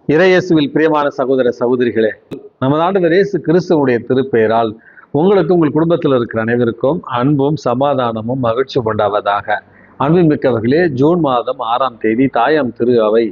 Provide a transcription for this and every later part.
இறையேசுவில் பிரியமான சகோதர சகோதரிகளே, நமது ஆண்டவர் இயேசு கிறிஸ்துவுடைய திருப்பெயரால் உங்களுக்கு உங்கள் குடும்பத்தில் இருக்கிற அனைவருக்கும் அன்பும் சமாதானமும் மகிழ்ச்சி கொண்டாவதாக. அன்புமிக்கவர்களே, ஜூன் மாதம் 6ஆம் தேதி தாயாம் திரு அவை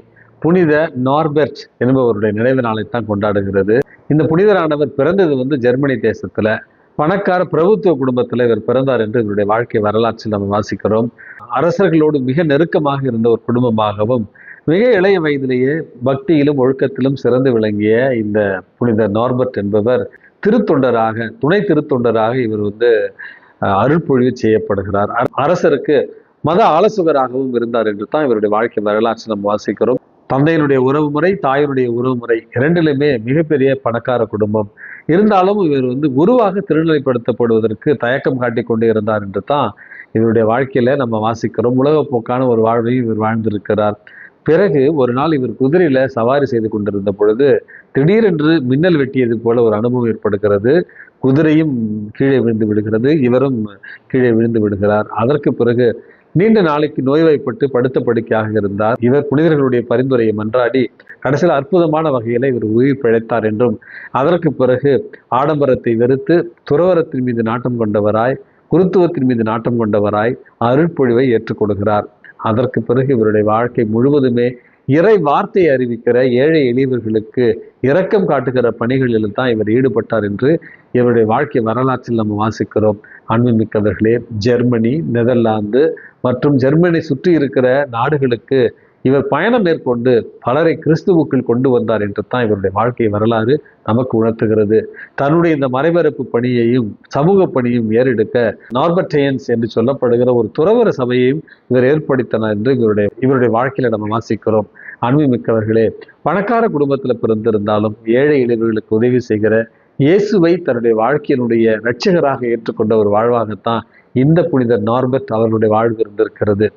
புனித நார்பெர்ட் என்பவருடைய நினைவு நாளைத்தான் கொண்டாடுகிறது. இந்த புனிதரானவர் பிறந்தது ஜெர்மனி தேசத்துல பணக்கார பிரபுத்துவ குடும்பத்துல இவர் பிறந்தார் என்று இவருடைய வாழ்க்கை வரலாற்றில் நம்ம வாசிக்கிறோம். அரசர்களோடு மிக நெருக்கமாக இருந்த ஒரு குடும்பமாகவும் மிக இளைய வயதிலேயே பக்தியிலும் ஒழுக்கத்திலும் சிறந்து விளங்கிய இந்த புனித நார்பர்ட் என்பவர் திருத்தொண்டராக, துணை திருத்தொண்டராக இவர் அருள்பொழிவு செய்யப்படுகிறார். அரசருக்கு மத ஆலோசகராகவும் இருந்தார் என்று தான் இவருடைய வாழ்க்கை வரலாற்று நம்ம வாசிக்கிறோம். தந்தையினுடைய உறவு முறை, தாயினுடைய உறவு முறை இரண்டிலுமே மிகப்பெரிய பணக்கார குடும்பம் இருந்தாலும் இவர் குருவாக திருநிலைப்படுத்தப்படுவதற்கு தயக்கம் காட்டி கொண்டே இருந்தார் என்று தான் இவருடைய வாழ்க்கையில நம்ம வாசிக்கிறோம். உலகப்போக்கான ஒரு வாழ்வையும் இவர் வாழ்ந்திருக்கிறார். பிறகு ஒரு நாள் இவர் குதிரையில சவாரி செய்து கொண்டிருந்த பொழுது திடீரென்று மின்னல் வெட்டியது போல ஒரு அனுபவம் ஏற்படுகிறது. குதிரையும் கீழே விழுந்து விடுகிறது, இவரும் கீழே விழுந்து விடுகிறார். அதற்கு பிறகு நீண்ட நாளைக்கு நோய்வாய்ப்பட்டு படுத்த படுக்கையாக இருந்தார். இவர் புனிதர்களுடைய பரிந்துரையை மன்றாடி கடைசியில் அற்புதமான வகையில இவர் உயிர் பிழைத்தார் என்றும், அதற்கு பிறகு ஆடம்பரத்தை வெறுத்து துறவரத்தின் மீது நாட்டம் கொண்டவராய், குருத்துவத்தின் மீது நாட்டம் கொண்டவராய் அருட்பொழிவை ஏற்றுக்கொள்கிறார். அதற்கு பிறகு இவருடைய வாழ்க்கை முழுவதுமே இறை வார்த்தையை அறிவிக்கிற ஏழை எளியவர்களுக்கு இரக்கம் காட்டுகிற பணிகளில் தான் இவர் ஈடுபட்டார் என்று இவருடைய வாழ்க்கை வரலாற்றில் நம்ம வாசிக்கிறோம். அன்புமிக்கவர்களே, ஜெர்மனி, நெதர்லாந்து மற்றும் ஜெர்மனி சுற்றி இருக்கிற நாடுகளுக்கு இவர் பயணம் மேற்கொண்டு பலரை கிறிஸ்துவுக்குள் கொண்டு வந்தார் என்று தான் இவருடைய வாழ்க்கை வரலாறு நமக்கு உணர்த்துகிறது. தன்னுடைய இந்த மறைபரப்பு பணியையும் சமூக பணியும் ஏறெடுக்க நார்பர்டையன்ஸ் என்று சொல்லப்படுகிற ஒரு துறவர சபையையும் இவர் ஏற்படுத்தினார் என்று இவருடைய வாழ்க்கையில நம்ம வாசிக்கிறோம். அன்புமிக்கவர்களே, பணக்கார குடும்பத்துல பிறந்திருந்தாலும் ஏழை எளியவர்களுக்கு உதவி செய்கிற இயேசுவை தன்னுடைய வாழ்க்கையினுடைய இரட்சகராக ஏற்றுக்கொண்ட ஒரு வாழ்வாகத்தான் இந்த புனிதர் நார்பர்ட் அவர்களுடைய வாழ்வு இருந்திருக்கிறது.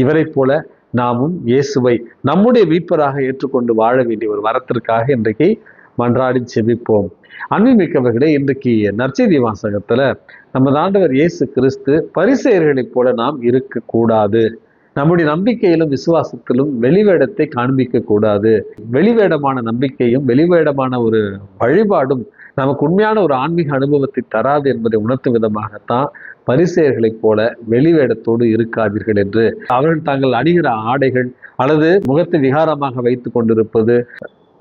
இவரை போல நாமும் இயேசுவை நம்முடைய மீட்பராக ஏற்றுக்கொண்டு வாழ வேண்டிய ஒரு வரத்திற்காக இன்றைக்கு மன்றாடி செபிப்போம். அன்புமிக்கவர்களே, இன்றைக்கு நற்செய்தி வாசகத்துல நமது ஆண்டவர் இயேசு கிறிஸ்து பரிசேயர்களைப் போல நாம் இருக்கக்கூடாது. நம்முடைய நம்பிக்கையிலும் விசுவாசத்திலும் வெளிவேடத்தை காண்பிக்க கூடாது. வெளிவேடமான நம்பிக்கையும் வெளிவேடமான ஒரு வழிபாடும் நமக்கு உண்மையான ஒரு ஆன்மீக அனுபவத்தை தராது என்பதை உணர்த்தும் விதமாகத்தான் பரிசேயர்களைப் போல வெளிவேடத்தோடு இருக்காதீர்கள் என்று அவர்கள் தாங்கள் அணிகிற ஆடைகள் அல்லது முகத்தை விகாரமாக வைத்துக் கொண்டிருப்பது,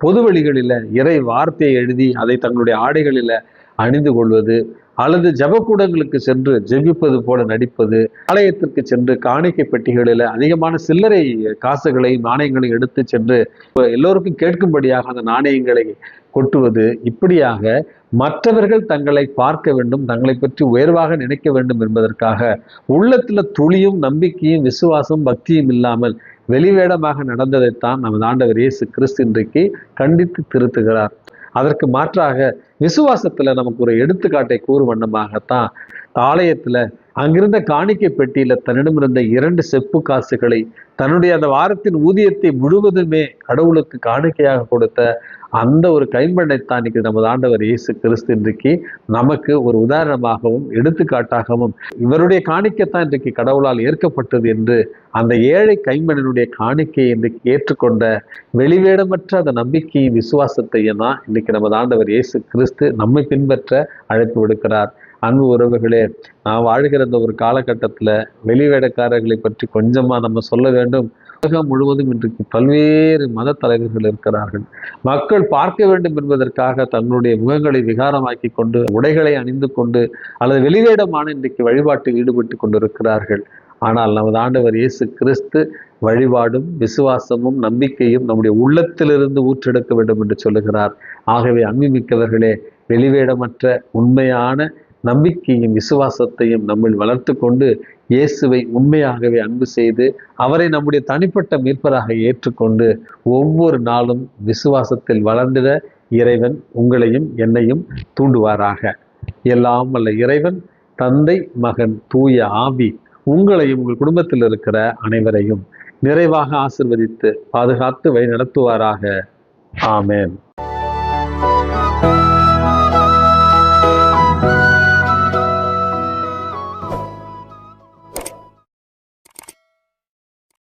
பொது வழிகளில இறை வார்த்தையை எழுதி அதை தங்களுடைய ஆடைகளில அணிந்து கொள்வது, அல்லது ஜபக்கூடங்களுக்கு சென்று ஜெபிப்பது போல நடிப்பது, ஆலயத்திற்கு சென்று காணிக்கை பெட்டிகளில் அதிகமான சில்லறை காசுகளை நாணயங்களை எடுத்து சென்று எல்லோருக்கும் கேட்கும்படியாக அந்த நாணயங்களை கொட்டுவது, இப்படியாக மற்றவர்கள் தங்களை பார்க்க வேண்டும், தங்களை பற்றி உயர்வாக நினைக்க வேண்டும் என்பதற்காக உள்ளத்துல துளியும் நம்பிக்கையும் விசுவாசம் பக்தியும் இல்லாமல் வெளிவேடமாக நடந்ததைத்தான் நமது ஆண்டவர் இயேசு கிறிஸ்து இன்றைக்கு கண்டித்து திருத்துகிறார். அதற்கு மாற்றாக விசுவாசத்துல நமக்கு ஒரு எடுத்துக்காட்டை கூறும் வண்ணமாகத்தான் ஆலயத்துல அங்கிருந்த காணிக்கை பெட்டியில தன்னிடமிருந்த 2 செப்பு காசுகளை தன்னுடைய அந்த வாரத்தின் ஊதியத்தை முழுவதுமே கடவுளுக்கு காணிக்கையாக கொடுத்த அந்த ஒரு கைம்பெண்ணைத்தான் இன்னைக்கு நமது ஆண்டவர் இயேசு கிறிஸ்து இன்றைக்கு நமக்கு ஒரு உதாரணமாகவும் எடுத்துக்காட்டாகவும் இவருடைய காணிக்கைத்தான் இன்றைக்கு கடவுளால் ஏற்கப்பட்டது என்று அந்த ஏழை கைம்பெண்ணினுடைய காணிக்கையை இன்றைக்கு ஏற்றுக்கொண்ட வெளிவேடமற்ற அந்த நம்பிக்கையும் விசுவாசத்தையும் தான் இன்னைக்கு நமது ஆண்டவர் இயேசு கிறிஸ்து நம்மை பின்பற்ற அழைப்பு விடுக்கிறார். அன்பு உறவுகளே, நான் வாழ்கிற இந்த ஒரு காலகட்டத்துல வெளிவேடக்காரர்களை பற்றி கொஞ்சமா நம்ம சொல்ல வேண்டும். உலகம் முழுவதும் இன்றைக்கு பல்வேறு மத தலைவர்கள் இருக்கிறார்கள். மக்கள் பார்க்க வேண்டும் என்பதற்காக தங்களுடைய முகங்களை விகாரமாக்கி கொண்டு உடைகளை அணிந்து கொண்டு அல்லது வெளிவேடமான இன்றைக்கு வழிபாட்டில் ஈடுபட்டு கொண்டிருக்கிறார்கள். ஆனால் நமது ஆண்டவர் இயேசு கிறிஸ்து வழிபாடும் விசுவாசமும் நம்பிக்கையும் நம்முடைய உள்ளத்திலிருந்து ஊற்றெடுக்க வேண்டும் என்று சொல்லுகிறார். ஆகவே அன்புமிக்கவர்களே, வெளிவேடமற்ற உண்மையான நம்பிக்கையும் விசுவாசத்தையும் நம்மில் வளர்த்து கொண்டு இயேசுவை உண்மையாகவே அன்பு செய்து அவரை நம்முடைய தனிப்பட்ட மீட்பராக ஏற்றுக்கொண்டு ஒவ்வொரு நாளும் விசுவாசத்தில் வளர்ந்திட இறைவன் உங்களையும் என்னையும் தூண்டுவாராக. எல்லாம் வல்ல இறைவன் தந்தை, மகன், தூய ஆவி உங்களையும் உங்கள் குடும்பத்தில் இருக்கிற அனைவரையும் நிறைவாக ஆசீர்வதித்து பாதுகாத்து வழி நடத்துவாராக. ஆமென்.